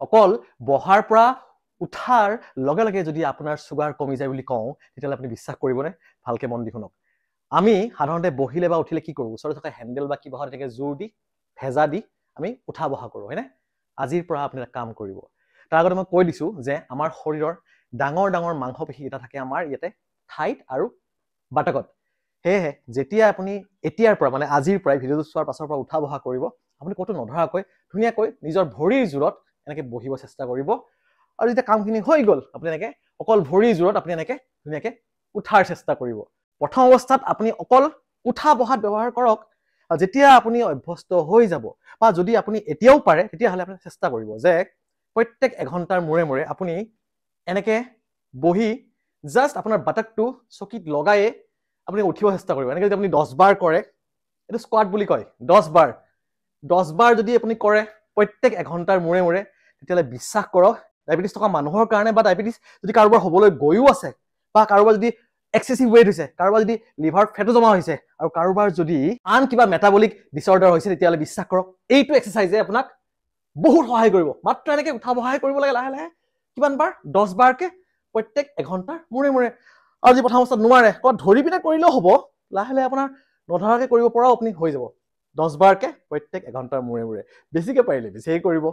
অকল বহাৰ পৰা উঠাৰ লগে লগে যদি আপোনাৰ চুগাৰ কমি যায় বুলি কওঁ তেতিয়াহ'লে আপুনি বিশ্বাস কৰিবনে? ভালকে মন দি শুনক। আমি সাধাৰণতে বহিলে বা উঠিলে কি কৰোঁ? ওচৰতে থকা হেণ্ডেল বা কিবাহত এনেকৈ জোৰ দি ভেজা দি আমি উঠা বহা কৰোঁ, হয়নে? আজিৰ পৰা আপুনি এটা কাম কৰিব। তাৰ আগতে মই কৈ দিছোঁ যে আমাৰ শৰীৰৰ ডাঙৰ ডাঙৰ মাংসপেশী এটা থাকে আমাৰ ইয়াতে ঠাইত আৰু বাটকত। সেয়েহে যেতিয়া আপুনি এতিয়াৰ পৰা মানে আজিৰ পৰাই ভিডিঅ'টো চোৱাৰ পাছৰ পৰা উঠা বহা কৰিব, আপুনি ক'তো নধৰাকৈ ধুনীয়াকৈ নিজৰ ভৰিৰ জোৰত এনেকৈ বহিব চেষ্টা কৰিব। আৰু যেতিয়া কামখিনি হৈ গ'ল আপুনি এনেকৈ অকল ভৰিৰ জোৰত আপুনি এনেকৈ ধুনীয়াকৈ উঠাৰ চেষ্টা কৰিব। প্ৰথম অৱস্থাত আপুনি অকল উঠা বহাত ব্যৱহাৰ কৰক। আৰু যেতিয়া আপুনি অভ্যস্ত হৈ যাব বা যদি আপুনি এতিয়াও পাৰে তেতিয়াহ'লে আপুনি চেষ্টা কৰিব যে প্ৰত্যেক এঘণ্টাৰ মূৰে মূৰে আপুনি এনেকৈ বহি জাষ্ট আপোনাৰ বাটকটো চকীত লগায়ে আপুনি উঠিব চেষ্টা কৰিব। এনেকৈ যদি আপুনি 10 বাৰ কৰে, এইটো স্কোৱাট বুলি কয়। 10 বাৰ যদি আপুনি কৰে প্ৰত্যেক এঘণ্টাৰ মূৰে মূৰে, তেতিয়াহ'লে বিশ্বাস কৰক ডায়েবেটিছ থকা মানুহৰ কাৰণে বা ডায়েবেটিছ যদি কাৰোবাৰ হ'বলৈ গৈও আছে বা কাৰোবাৰ যদি এক্সেচিভ ৱেইট হৈছে, কাৰোবাৰ যদি লিভাৰ ফেটো জমা হৈছে আৰু কাৰোবাৰ যদি আন কিবা মেটাবলিক ডিছঅৰ্ডাৰ হৈছে, তেতিয়াহ'লে বিশ্বাস কৰক এইটো এক্সাৰচাইজে আপোনাক বহুত সহায় কৰিব। মাত্ৰ এনেকৈ উঠা বহা কৰিব লাগে লাহে লাহে। কিমান বাৰ? 10 বাৰকে প্ৰত্যেক এঘণ্টাৰ মূৰে মূৰে। আৰু যদি প্ৰথম অৱস্থাত নোৱাৰে ক'ৰবাত ধৰি পিনে কৰিলেও হ'ব, লাহে লাহে আপোনাৰ নধৰাকৈ কৰিব পৰাও আপুনি হৈ যাব। 10 বাৰকে প্ৰত্যেক এঘণ্টাৰ মূৰে মূৰে। বেছিকৈ পাৰিলে বেছিকৈ কৰিব।